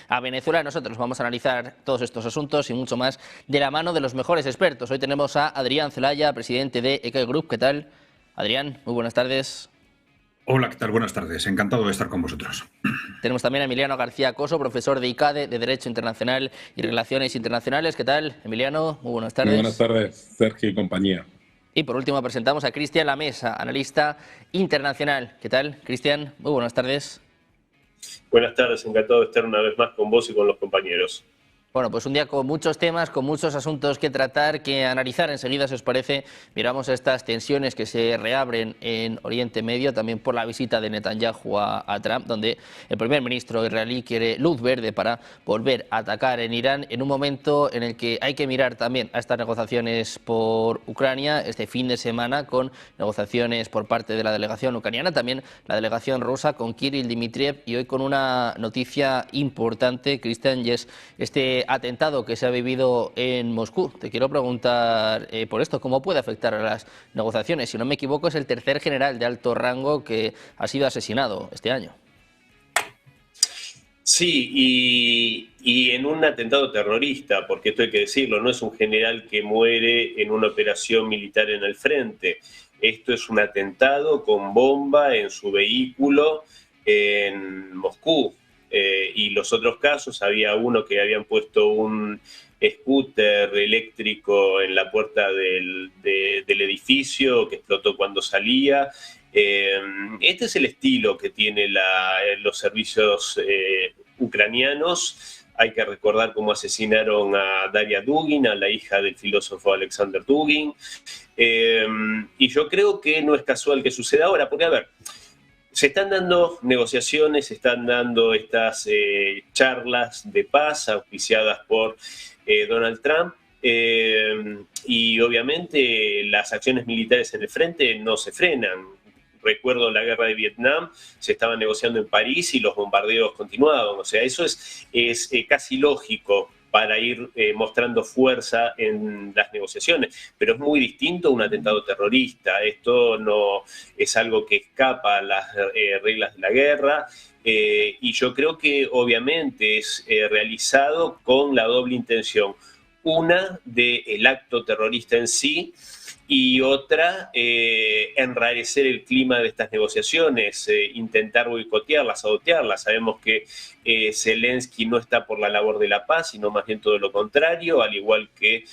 A Venezuela. Nosotros vamos a analizar todos estos asuntos y mucho más de la mano de los mejores expertos. Hoy tenemos a Adrián Celaya, presidente de ECAE Group. ¿Qué tal? Adrián, muy buenas tardes. Hola, ¿qué tal? Buenas tardes. Encantado de estar con vosotros. Tenemos también a Emiliano García Coso, profesor de ICADE, de Derecho Internacional y Relaciones Internacionales. ¿Qué tal, Emiliano? Muy buenas Muy buenas tardes. tardes, Sergio y compañía. Y por último presentamos a Cristian Lamesa, analista internacional. ¿Qué tal, Cristian? Muy buenas tardes. Buenas tardes, encantado de estar una vez más con vos y con los compañeros. Bueno, pues un día con muchos temas, con muchos asuntos que tratar, que analizar. Enseguida, si os parece, miramos estas tensiones que se reabren en Oriente Medio, también por la visita de Netanyahu a Trump, donde el primer ministro israelí quiere luz verde para volver a atacar en Irán, en un momento en el que hay que mirar también a estas negociaciones por Ucrania, este fin de semana, con negociaciones por parte de la delegación ucraniana, también la delegación rusa con Kirill Dmitriev, y hoy con una noticia importante, Cristian, y es este atentado que se ha vivido en Moscú. Te quiero preguntar por esto, ¿cómo puede afectar a las negociaciones? Si no me equivoco, es el tercer general de alto rango que ha sido asesinado este año. Sí, y en un atentado terrorista, porque esto hay que decirlo, no es un general que muere en una operación militar en el frente. Esto es un atentado con bomba en su vehículo en Moscú. Y los otros casos, había uno que habían puesto un scooter eléctrico en la puerta del edificio que explotó cuando salía. Este es el estilo que tienen los servicios ucranianos. Hay que recordar cómo asesinaron a Daria Dugin, a la hija del filósofo Alexander Dugin. Y yo creo que no es casual que suceda ahora, porque, a ver, se están dando negociaciones, se están dando estas charlas de paz auspiciadas por Donald Trump, y obviamente las acciones militares en el frente no se frenan. Recuerdo la guerra de Vietnam, se estaba negociando en París y los bombardeos continuaban. O sea, eso es casi lógico para ir mostrando fuerza en las negociaciones. Pero es muy distinto a un atentado terrorista. Esto no es algo que escapa a las reglas de la guerra, y yo creo que obviamente es realizado con la doble intención. Una, del acto terrorista en sí, y otra, enrarecer el clima de estas negociaciones, intentar boicotearlas, sabotearlas. Sabemos que Zelensky no está por la labor de la paz, sino más bien todo lo contrario, al igual que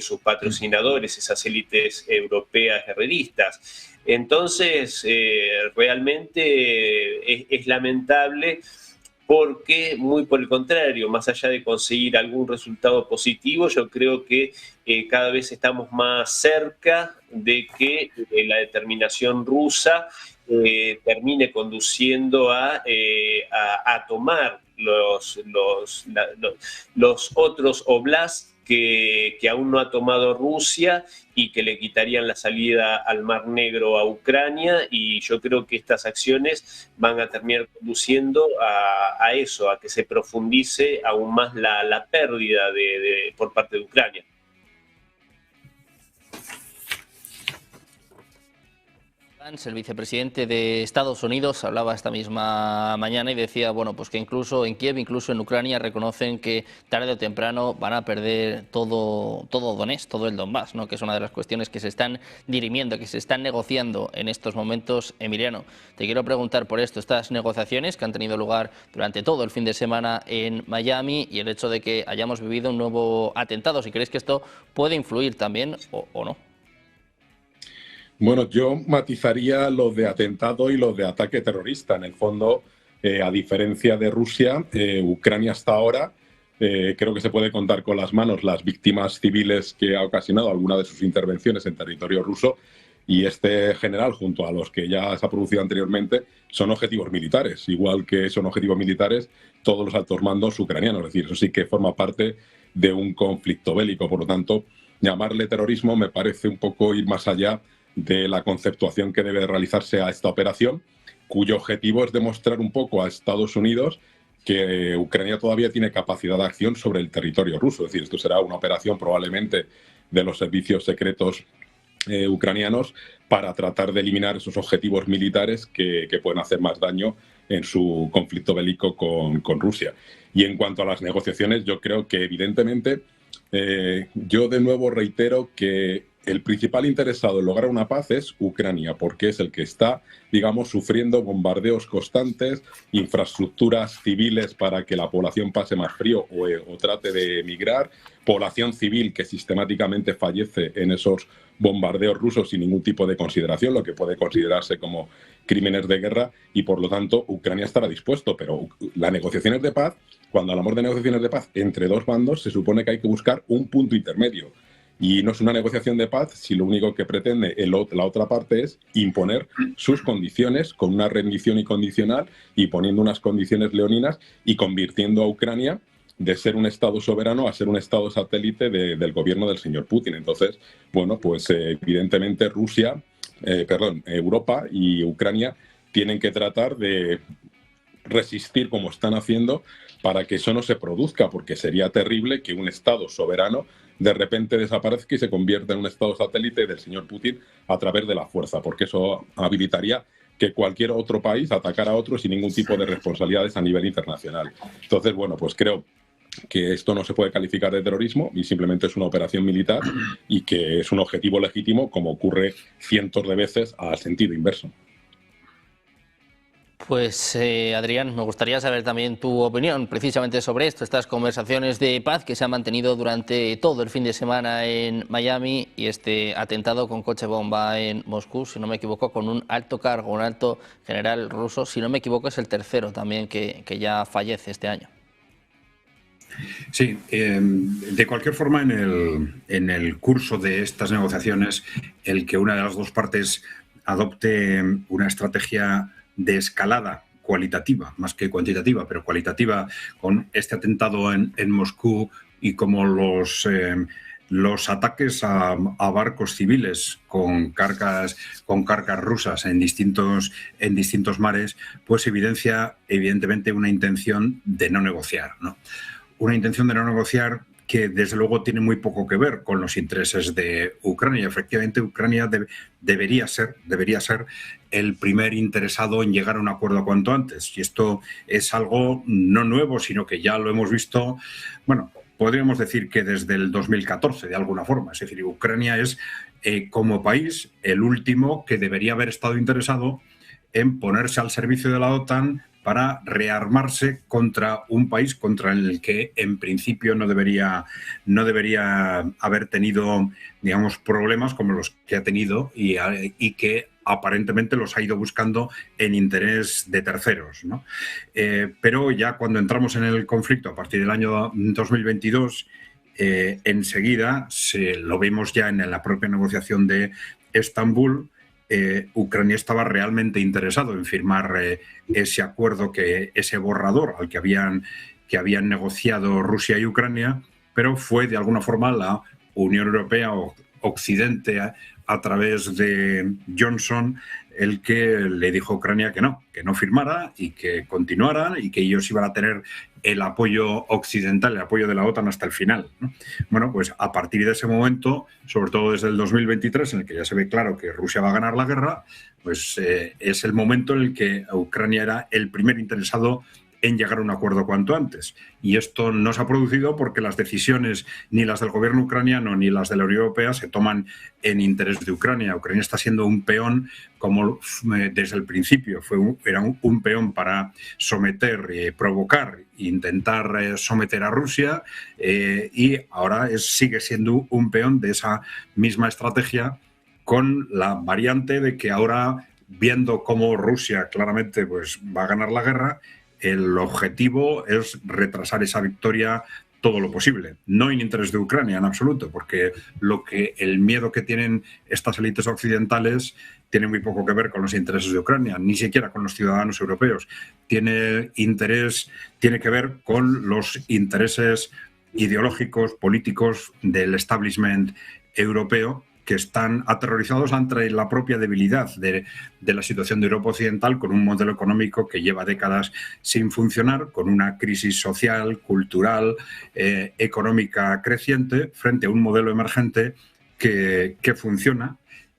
sus patrocinadores, esas élites europeas guerreristas. Entonces, realmente es lamentable, porque muy por el contrario, más allá de conseguir algún resultado positivo, yo creo que cada vez estamos más cerca de que la determinación rusa termine conduciendo a tomar los otros oblasts que aún no ha tomado Rusia y que le quitarían la salida al Mar Negro a Ucrania, y yo creo que estas acciones van a terminar conduciendo a eso, a que se profundice aún más la pérdida por parte de Ucrania. El vicepresidente de Estados Unidos hablaba esta misma mañana y decía, bueno, pues que incluso en Kiev, incluso en Ucrania, reconocen que tarde o temprano van a perder todo Donetsk, todo el Donbass, ¿no? Que es una de las cuestiones que se están dirimiendo, que se están negociando en estos momentos. Emiliano, te quiero preguntar por esto, estas negociaciones que han tenido lugar durante todo el fin de semana en Miami, y el hecho de que hayamos vivido un nuevo atentado, si creéis que esto puede influir también o no. Bueno, yo matizaría los de atentado y los de ataque terrorista. En el fondo, a diferencia de Rusia, Ucrania hasta ahora creo que se puede contar con las manos las víctimas civiles que ha ocasionado alguna de sus intervenciones en territorio ruso, y este general, junto a los que ya se ha producido anteriormente, son objetivos militares, igual que son objetivos militares todos los altos mandos ucranianos. Es decir, eso sí que forma parte de un conflicto bélico. Por lo tanto, llamarle terrorismo me parece un poco ir más allá de la conceptuación que debe realizarse a esta operación, cuyo objetivo es demostrar un poco a Estados Unidos que Ucrania todavía tiene capacidad de acción sobre el territorio ruso. Es decir, esto será una operación probablemente de los servicios secretos ucranianos para tratar de eliminar esos objetivos militares que pueden hacer más daño en su conflicto bélico con Rusia. Y en cuanto a las negociaciones, yo creo que evidentemente, yo de nuevo reitero que el principal interesado en lograr una paz es Ucrania, porque es el que está, digamos, sufriendo bombardeos constantes, infraestructuras civiles para que la población pase más frío o trate de emigrar, población civil que sistemáticamente fallece en esos bombardeos rusos sin ningún tipo de consideración, lo que puede considerarse como crímenes de guerra, y por lo tanto Ucrania estará dispuesto, pero las negociaciones de paz, cuando hablamos de negociaciones de paz entre dos bandos, se supone que hay que buscar un punto intermedio. Y no es una negociación de paz si lo único que pretende la otra parte es imponer sus condiciones con una rendición incondicional y poniendo unas condiciones leoninas y convirtiendo a Ucrania de ser un Estado soberano a ser un Estado satélite del gobierno del señor Putin. Entonces, bueno, pues evidentemente Europa y Ucrania tienen que tratar de resistir como están haciendo para que eso no se produzca, porque sería terrible que un Estado soberano de repente desaparezca y se convierta en un Estado satélite del señor Putin a través de la fuerza, porque eso habilitaría que cualquier otro país atacara a otro sin ningún tipo de responsabilidades a nivel internacional. Entonces, bueno, pues creo que esto no se puede calificar de terrorismo y simplemente es una operación militar y que es un objetivo legítimo, como ocurre cientos de veces al sentido inverso. Pues Adrián, me gustaría saber también tu opinión precisamente sobre esto, estas conversaciones de paz que se han mantenido durante todo el fin de semana en Miami y este atentado con coche bomba en Moscú, si no me equivoco, con un alto cargo, un alto general ruso, si no me equivoco es el tercero también que ya fallece este año. Sí, de cualquier forma, en el curso de estas negociaciones, el que una de las dos partes adopte una estrategia de escalada cualitativa, más que cuantitativa, pero cualitativa, con este atentado en Moscú y como los ataques a barcos civiles con cargas rusas en distintos mares, pues evidencia evidentemente una intención de no negociar, ¿no? Una intención de no negociar que desde luego tiene muy poco que ver con los intereses de Ucrania. Efectivamente, Ucrania debería ser el primer interesado en llegar a un acuerdo cuanto antes. Y esto es algo no nuevo, sino que ya lo hemos visto, bueno, podríamos decir que desde el 2014, de alguna forma. Es decir, Ucrania es, como país, el último que debería haber estado interesado en ponerse al servicio de la OTAN para rearmarse contra un país contra el que en principio no debería haber tenido, digamos, problemas como los que ha tenido y que aparentemente los ha ido buscando en interés de terceros, ¿no? Pero ya cuando entramos en el conflicto a partir del año 2022, enseguida lo vimos ya en la propia negociación de Estambul. Ucrania estaba realmente interesado en firmar ese acuerdo, ese borrador al que habían negociado Rusia y Ucrania, pero fue de alguna forma la Unión Europea o Occidente a través de Johnson el que le dijo a Ucrania que no firmara y que continuara y que ellos iban a tener el apoyo occidental, el apoyo de la OTAN hasta el final, ¿no? Bueno, pues a partir de ese momento, sobre todo desde el 2023, en el que ya se ve claro que Rusia va a ganar la guerra, pues es el momento en el que Ucrania era el primer interesado en llegar a un acuerdo cuanto antes. Y esto no se ha producido porque las decisiones, ni las del gobierno ucraniano ni las de la Unión Europea, se toman en interés de Ucrania. Ucrania está siendo un peón, como desde el principio era un peón para someter, provocar, intentar someter a Rusia, y ahora sigue siendo un peón de esa misma estrategia, con la variante de que ahora, viendo cómo Rusia claramente pues, va a ganar la guerra, el objetivo es retrasar esa victoria todo lo posible. No en interés de Ucrania en absoluto, porque el miedo que tienen estas élites occidentales tiene muy poco que ver con los intereses de Ucrania, ni siquiera con los ciudadanos europeos. Tiene que ver con los intereses ideológicos, políticos del establishment europeo, que están aterrorizados ante la propia debilidad de la situación de Europa Occidental, con un modelo económico que lleva décadas sin funcionar, con una crisis social, cultural, económica creciente, frente a un modelo emergente que funciona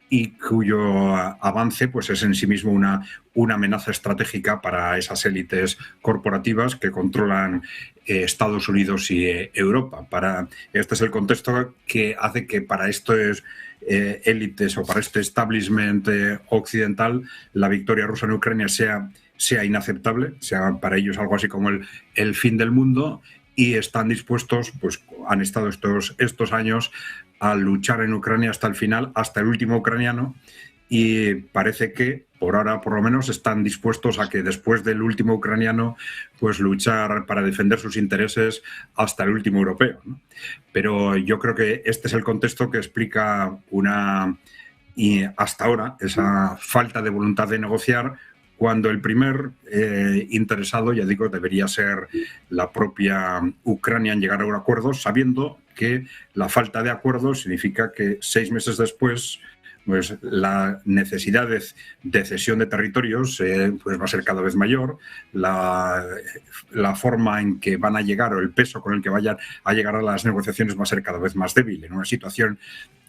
y cuyo avance pues, es en sí mismo una amenaza estratégica para esas élites corporativas que controlan Estados Unidos y Europa. Este es el contexto que hace que para estos élites o para este establishment occidental la victoria rusa en Ucrania sea inaceptable, sea para ellos algo así como el fin del mundo, y están dispuestos, pues han estado estos años a luchar en Ucrania hasta el final, hasta el último ucraniano, y parece que, por ahora por lo menos, están dispuestos a que después del último ucraniano, pues luchar para defender sus intereses hasta el último europeo, ¿no? Pero yo creo que este es el contexto que explica y hasta ahora, esa falta de voluntad de negociar, cuando el primer interesado, ya digo, debería ser la propia Ucrania en llegar a un acuerdo, sabiendo que la falta de acuerdo significa que 6 meses después pues la necesidad de cesión de territorios pues va a ser cada vez mayor, la forma en que van a llegar o el peso con el que vayan a llegar a las negociaciones va a ser cada vez más débil, en una situación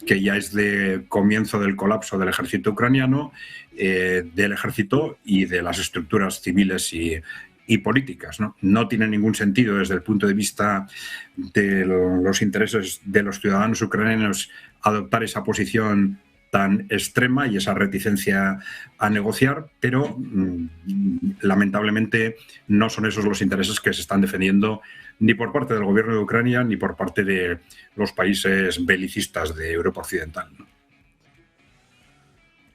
que ya es de comienzo del colapso del ejército ucraniano, del ejército y de las estructuras civiles y políticas, ¿no? No tiene ningún sentido desde el punto de vista de los intereses de los ciudadanos ucranianos adoptar esa posición tan extrema y esa reticencia a negociar, pero lamentablemente no son esos los intereses que se están defendiendo ni por parte del gobierno de Ucrania ni por parte de los países belicistas de Europa Occidental, ¿no?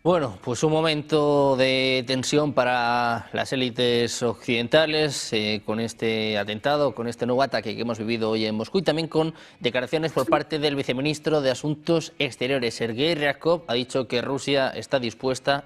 Bueno, pues un momento de tensión para las élites occidentales con este atentado, con este nuevo ataque que hemos vivido hoy en Moscú, y también con declaraciones por parte del viceministro de Asuntos Exteriores, Sergei Ryabkov. Ha dicho que Rusia está dispuesta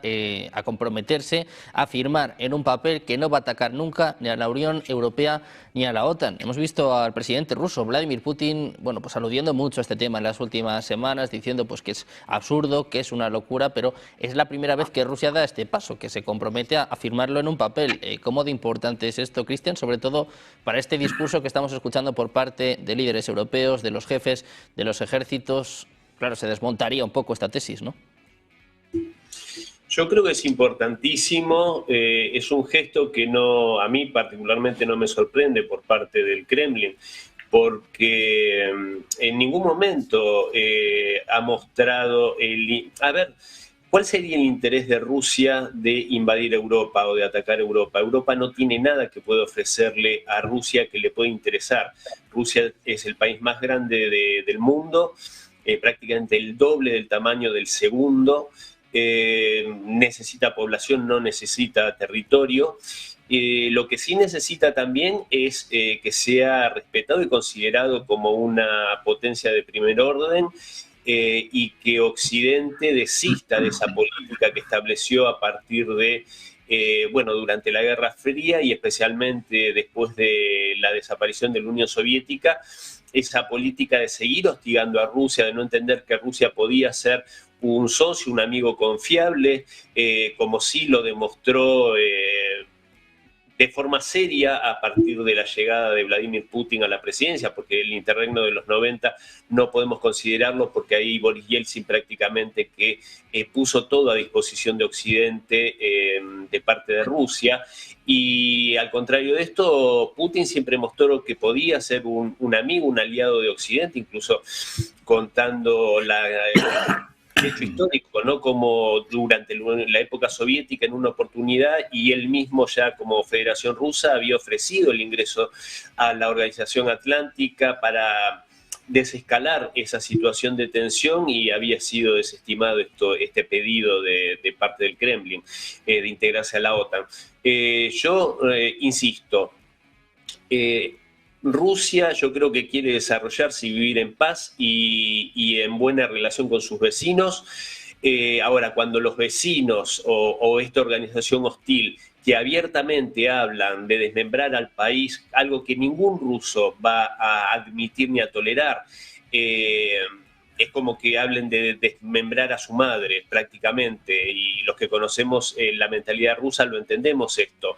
a comprometerse, a firmar en un papel que no va a atacar nunca ni a la Unión Europea ni a la OTAN. Hemos visto al presidente ruso, Vladimir Putin, bueno, pues aludiendo mucho a este tema en las últimas semanas, diciendo pues que es absurdo, que es una locura, pero es la primera vez que Rusia da este paso, que se compromete a firmarlo en un papel. ¿Cómo de importante es esto, Cristian? Sobre todo para este discurso que estamos escuchando por parte de líderes europeos, de los jefes de los ejércitos. Claro, se desmontaría un poco esta tesis, ¿no? Yo creo que es importantísimo, es un gesto que a mí particularmente no me sorprende por parte del Kremlin, porque en ningún momento ha mostrado ¿cuál sería el interés de Rusia de invadir Europa o de atacar Europa? Europa no tiene nada que pueda ofrecerle a Rusia que le pueda interesar. Rusia es el país más grande del mundo, prácticamente el doble del tamaño del segundo. Necesita población, no necesita territorio. Lo que sí necesita también es que sea respetado y considerado como una potencia de primer orden, y que Occidente desista de esa política que estableció a partir de, durante la Guerra Fría y especialmente después de la desaparición de la Unión Soviética, esa política de seguir hostigando a Rusia, de no entender que Rusia podía ser un socio, un amigo confiable, como sí lo demostró de forma seria a partir de la llegada de Vladimir Putin a la presidencia, porque el interregno de los 90 no podemos considerarlo, porque ahí Boris Yeltsin prácticamente que puso todo a disposición de Occidente de parte de Rusia. Y al contrario de esto, Putin siempre mostró que podía ser un amigo, un aliado de Occidente, incluso contando hecho histórico, ¿no? Como durante la época soviética en una oportunidad, y él mismo ya como Federación Rusa había ofrecido el ingreso a la Organización Atlántica para desescalar esa situación de tensión, y había sido desestimado este pedido de parte del Kremlin de integrarse a la OTAN. Yo insisto, Rusia yo creo que quiere desarrollarse y vivir en paz y en buena relación con sus vecinos. Ahora, cuando los vecinos o esta organización hostil que abiertamente hablan de desmembrar al país, algo que ningún ruso va a admitir ni a tolerar, es como que hablen de desmembrar a su madre prácticamente, y los que conocemos la mentalidad rusa lo entendemos esto.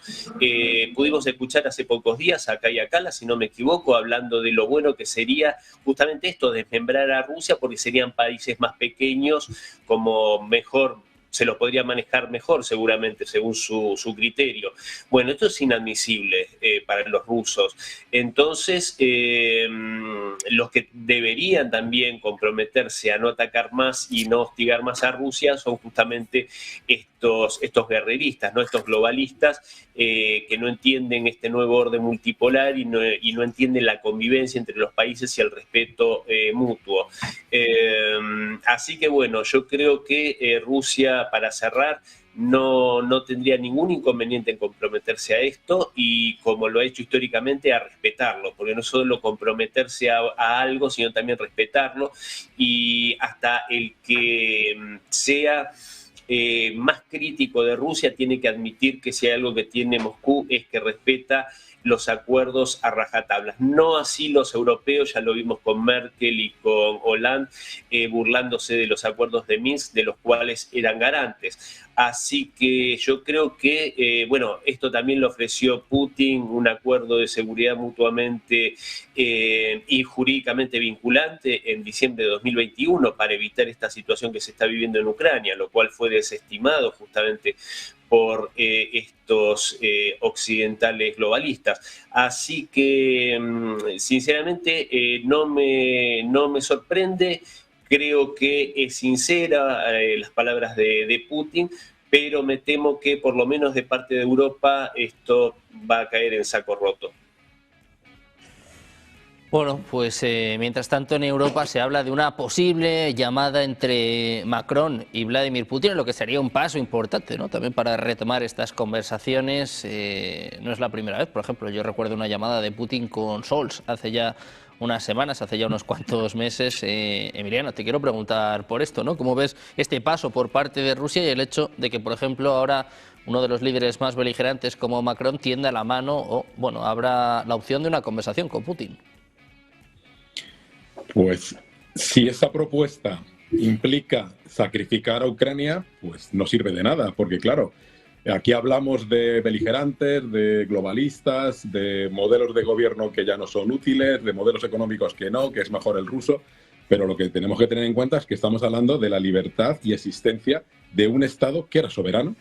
Pudimos escuchar hace pocos días a Kaja Kallas, si no me equivoco, hablando de lo bueno que sería justamente esto, desmembrar a Rusia, porque serían países más pequeños, como mejor se los podría manejar mejor seguramente según su criterio. Bueno, esto es inadmisible para los rusos. Entonces, los que deberían también comprometerse a no atacar más y no hostigar más a Rusia son justamente estos guerreristas, ¿no? Estos globalistas que no entienden este nuevo orden multipolar y no entienden la convivencia entre los países y el respeto mutuo. Así que bueno, yo creo que Rusia, para cerrar, no tendría ningún inconveniente en comprometerse a esto, y como lo ha hecho históricamente, a respetarlo, porque no solo comprometerse a algo, sino también respetarlo, y hasta el que sea más crítico de Rusia tiene que admitir que si hay algo que tiene Moscú es que respeta los acuerdos a rajatablas. No así los europeos, ya lo vimos con Merkel y con Hollande, burlándose de los acuerdos de Minsk, de los cuales eran garantes. Así que yo creo que, bueno, esto también lo ofreció Putin, un acuerdo de seguridad mutuamente y jurídicamente vinculante en diciembre de 2021 para evitar esta situación que se está viviendo en Ucrania, lo cual fue desestimado justamente por estos occidentales globalistas. Así que, sinceramente, no me sorprende. Creo que es sincera las palabras de Putin, pero me temo que por lo menos de parte de Europa esto va a caer en saco roto. Bueno, pues mientras tanto en Europa se habla de una posible llamada entre Macron y Vladimir Putin, lo que sería un paso importante, ¿no? También para retomar estas conversaciones. No es la primera vez, por ejemplo, yo recuerdo una llamada de Putin con Scholz hace ya unas semanas, hace ya unos cuantos meses. Emiliano, te quiero preguntar por esto, ¿no? ¿Cómo ves este paso por parte de Rusia y el hecho de que, por ejemplo, ahora uno de los líderes más beligerantes como Macron tienda la mano o, bueno, habrá la opción de una conversación con Putin? Pues si esa propuesta implica sacrificar a Ucrania, pues no sirve de nada, porque claro, aquí hablamos de beligerantes, de globalistas, de modelos de gobierno que ya no son útiles, de modelos económicos que no, que es mejor el ruso, pero lo que tenemos que tener en cuenta es que estamos hablando de la libertad y existencia de un Estado que era soberano.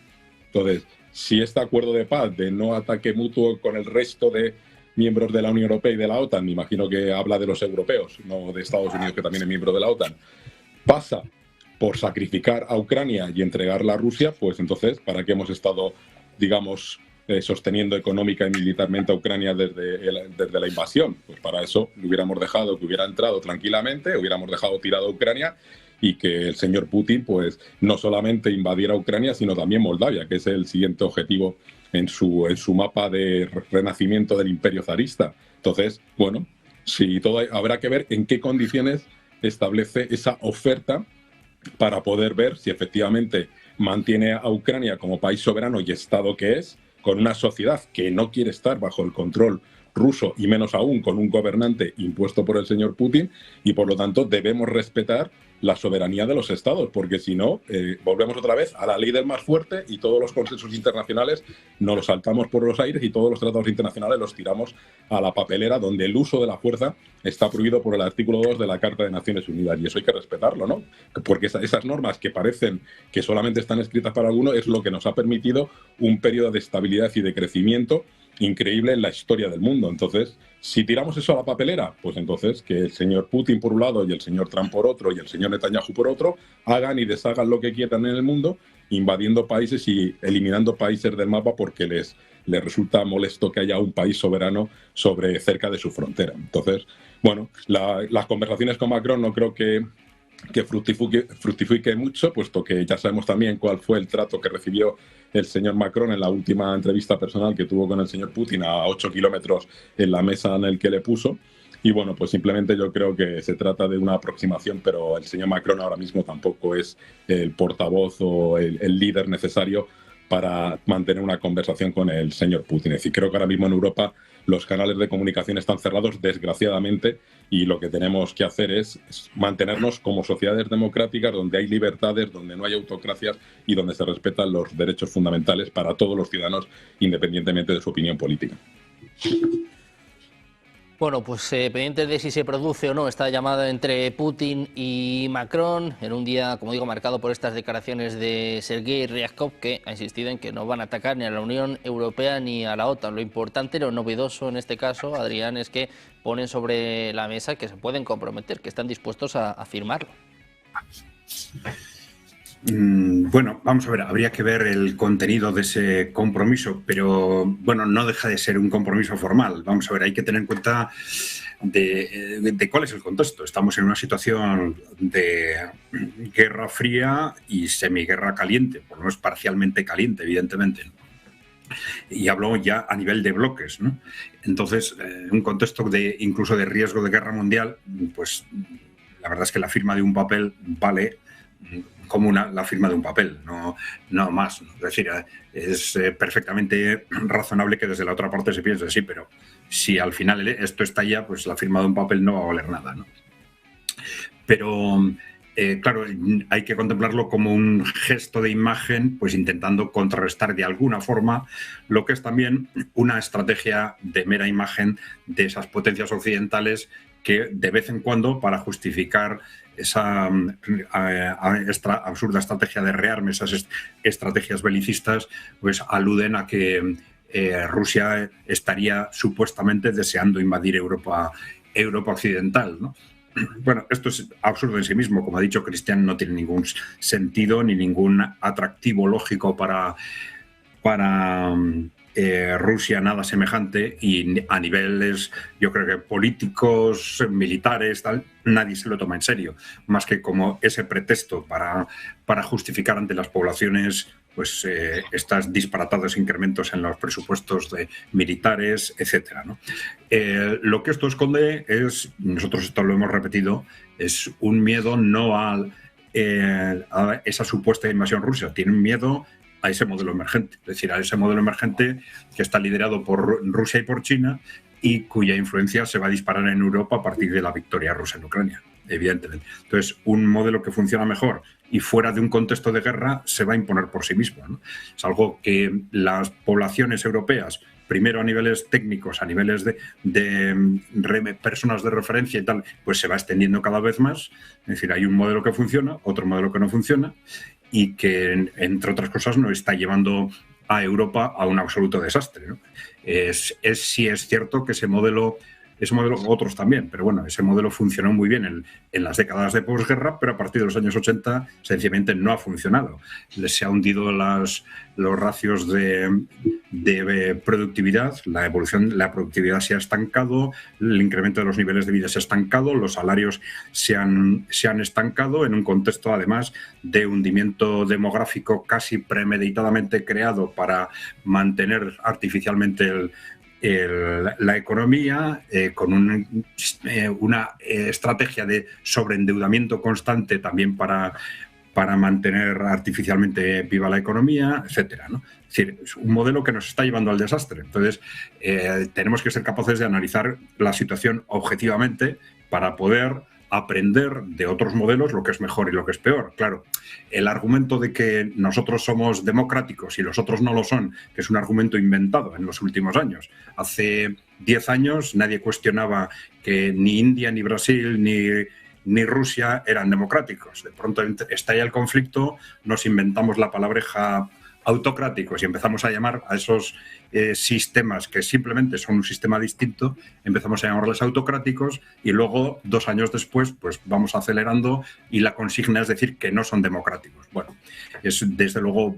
Entonces, si este acuerdo de paz de no ataque mutuo con el resto de miembros de la Unión Europea y de la OTAN, me imagino que habla de los europeos, no de Estados Unidos, que también es miembro de la OTAN, pasa por sacrificar a Ucrania y entregarla a Rusia, pues entonces, ¿para qué hemos estado, digamos, sosteniendo económica y militarmente a Ucrania desde la invasión? Pues para eso le hubiéramos dejado que hubiera entrado tranquilamente, hubiéramos dejado tirado a Ucrania y que el señor Putin, pues, no solamente invadiera Ucrania, sino también Moldavia, que es el siguiente objetivo en su mapa de renacimiento del imperio zarista. Entonces, bueno, si todo habrá que ver en qué condiciones establece esa oferta para poder ver si efectivamente mantiene a Ucrania como país soberano y Estado que es, con una sociedad que no quiere estar bajo el control ruso y menos aún con un gobernante impuesto por el señor Putin, y por lo tanto debemos respetar la soberanía de los estados, porque si no, volvemos otra vez a la ley del más fuerte y todos los consensos internacionales nos los saltamos por los aires y todos los tratados internacionales los tiramos a la papelera, donde el uso de la fuerza está prohibido por el artículo 2 de la Carta de Naciones Unidas, y eso hay que respetarlo, ¿no? Porque esas normas que parecen que solamente están escritas para algunos es lo que nos ha permitido un periodo de estabilidad y de crecimiento increíble en la historia del mundo. Entonces, si tiramos eso a la papelera, pues entonces que el señor Putin por un lado y el señor Trump por otro y el señor Netanyahu por otro hagan y deshagan lo que quieran en el mundo, invadiendo países y eliminando países del mapa porque les resulta molesto que haya un país soberano cerca de su frontera. Entonces, bueno, las conversaciones con Macron no creo que fructifique mucho, puesto que ya sabemos también cuál fue el trato que recibió el señor Macron en la última entrevista personal que tuvo con el señor Putin a 8 kilómetros en la mesa en el que le puso. Y bueno, pues simplemente yo creo que se trata de una aproximación, pero el señor Macron ahora mismo tampoco es el portavoz o el líder necesario para mantener una conversación con el señor Putin. Es decir, creo que ahora mismo en Europa los canales de comunicación están cerrados, desgraciadamente, y lo que tenemos que hacer es mantenernos como sociedades democráticas donde hay libertades, donde no hay autocracias y donde se respetan los derechos fundamentales para todos los ciudadanos, independientemente de su opinión política. Bueno, pues pendiente de si se produce o no esta llamada entre Putin y Macron, en un día, como digo, marcado por estas declaraciones de Sergei Ryabkov, que ha insistido en que no van a atacar ni a la Unión Europea ni a la OTAN. Lo importante, lo novedoso en este caso, Adrián, es que ponen sobre la mesa que se pueden comprometer, que están dispuestos a firmarlo. Bueno, vamos a ver, habría que ver el contenido de ese compromiso, pero bueno, no deja de ser un compromiso formal. Vamos a ver, hay que tener en cuenta de cuál es el contexto. Estamos en una situación de guerra fría y semiguerra caliente, por lo menos parcialmente caliente, evidentemente. Y hablo ya a nivel de bloques, ¿no? Entonces, un contexto incluso de riesgo de guerra mundial, pues la verdad es que la firma de un papel vale como la firma de un papel, no más. Es decir, es perfectamente razonable que desde la otra parte se piense, sí, pero si al final esto estalla, pues la firma de un papel no va a valer nada, ¿no? Pero, claro, hay que contemplarlo como un gesto de imagen, pues intentando contrarrestar de alguna forma lo que es también una estrategia de mera imagen de esas potencias occidentales que de vez en cuando, para justificar esa absurda estrategia de rearme, esas estrategias belicistas, pues aluden a que Rusia estaría supuestamente deseando invadir Europa occidental, ¿no? Bueno, esto es absurdo en sí mismo. Como ha dicho Cristian, no tiene ningún sentido ni ningún atractivo lógico para Rusia, nada semejante, y a niveles, yo creo que políticos, militares, tal, nadie se lo toma en serio, más que como ese pretexto para justificar ante las poblaciones pues estos disparatados incrementos en los presupuestos de militares, etcétera, ¿no? Lo que esto esconde es, nosotros esto lo hemos repetido, es un miedo no a esa supuesta invasión rusa, tienen miedo a ese modelo emergente, es decir, a ese modelo emergente que está liderado por Rusia y por China y cuya influencia se va a disparar en Europa a partir de la victoria rusa en Ucrania, evidentemente. Entonces, un modelo que funciona mejor y fuera de un contexto de guerra se va a imponer por sí mismo, ¿no? Es algo que las poblaciones europeas, primero a niveles técnicos, a niveles de personas de referencia y tal, pues se va extendiendo cada vez más. Es decir, hay un modelo que funciona, otro modelo que no funciona, y que, entre otras cosas, nos está llevando a Europa a un absoluto desastre, ¿no? Sí es cierto que ese modelo, otros también, pero bueno, ese modelo funcionó muy bien en las décadas de posguerra, pero a partir de los años 80 sencillamente no ha funcionado. Se ha hundido los ratios de productividad, la productividad se ha estancado, el incremento de los niveles de vida se ha estancado, los salarios se han estancado en un contexto además de hundimiento demográfico casi premeditadamente creado para mantener artificialmente la economía, con una estrategia de sobreendeudamiento constante también para mantener artificialmente viva la economía, etcétera, ¿no? Es decir, es un modelo que nos está llevando al desastre. Entonces, tenemos que ser capaces de analizar la situación objetivamente para poder aprender de otros modelos lo que es mejor y lo que es peor. Claro, el argumento de que nosotros somos democráticos y los otros no lo son, que es un argumento inventado en los últimos años. Hace 10 años nadie cuestionaba que ni India, ni Brasil, ni Rusia eran democráticos. De pronto estalla el conflicto, nos inventamos la palabreja autocráticos y empezamos a llamar a esos sistemas que simplemente son un sistema distinto, empezamos a llamarles autocráticos y luego 2 años después pues vamos acelerando y la consigna es decir que no son democráticos. Bueno, es desde luego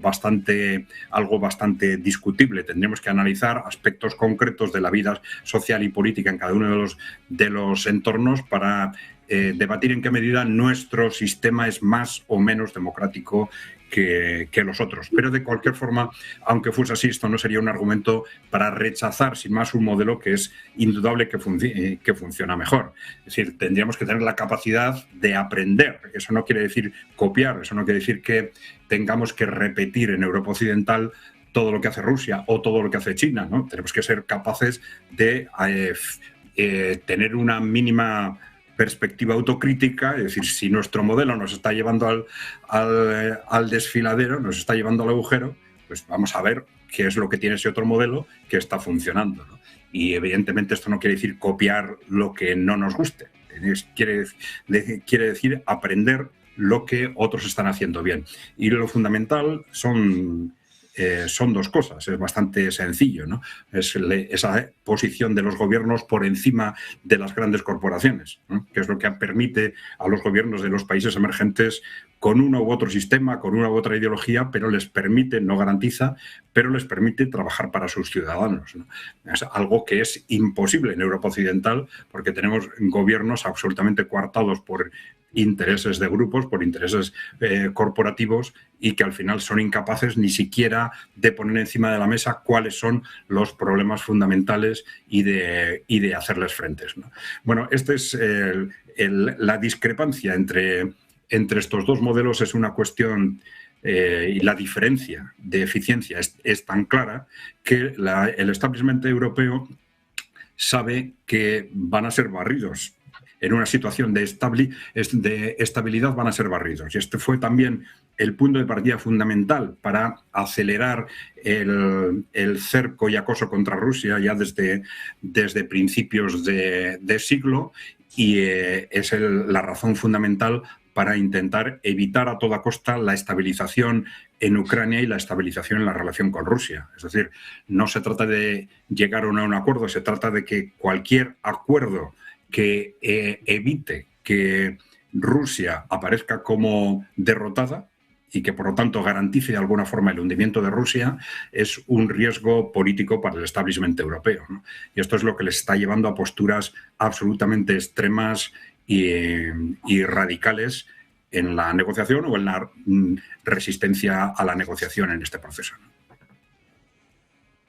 algo bastante discutible. Tendríamos que analizar aspectos concretos de la vida social y política en cada uno de los entornos para debatir en qué medida nuestro sistema es más o menos democrático que los otros. Pero de cualquier forma, aunque fuese así, esto no sería un argumento para rechazar sin más un modelo que es indudable que funciona mejor. Es decir, tendríamos que tener la capacidad de aprender. Eso no quiere decir copiar, eso no quiere decir que tengamos que repetir en Europa Occidental todo lo que hace Rusia o todo lo que hace China, ¿no? Tenemos que ser capaces de tener una mínima perspectiva autocrítica, es decir, si nuestro modelo nos está llevando al desfiladero, nos está llevando al agujero, pues vamos a ver qué es lo que tiene ese otro modelo que está funcionando, ¿no? Y evidentemente esto no quiere decir copiar lo que no nos guste, quiere decir aprender lo que otros están haciendo bien. Y lo fundamental son dos cosas, es bastante sencillo, ¿no? Es esa posición de los gobiernos por encima de las grandes corporaciones, ¿no? Que es lo que permite a los gobiernos de los países emergentes, con uno u otro sistema, con una u otra ideología, pero les permite, no garantiza, pero les permite trabajar para sus ciudadanos, ¿no? Es algo que es imposible en Europa Occidental, porque tenemos gobiernos absolutamente coartados por intereses de grupos, por intereses corporativos, y que al final son incapaces ni siquiera de poner encima de la mesa cuáles son los problemas fundamentales y de hacerles frentes, ¿no? Bueno, esta es la discrepancia entre estos dos modelos, es una cuestión, y la diferencia de eficiencia es tan clara que el establishment europeo sabe que van a ser barridos. En una situación de estabilidad van a ser barridos. Y este fue también el punto de partida fundamental para acelerar el cerco y acoso contra Rusia ya desde principios de siglo, y es la razón fundamental para intentar evitar a toda costa la estabilización en Ucrania y la estabilización en la relación con Rusia. Es decir, no se trata de llegar a un acuerdo, se trata de que cualquier acuerdo que evite que Rusia aparezca como derrotada y que, por lo tanto, garantice de alguna forma el hundimiento de Rusia, es un riesgo político para el establishment europeo, ¿no? Y esto es lo que les está llevando a posturas absolutamente extremas y radicales en la negociación o en la resistencia a la negociación en este proceso, ¿no?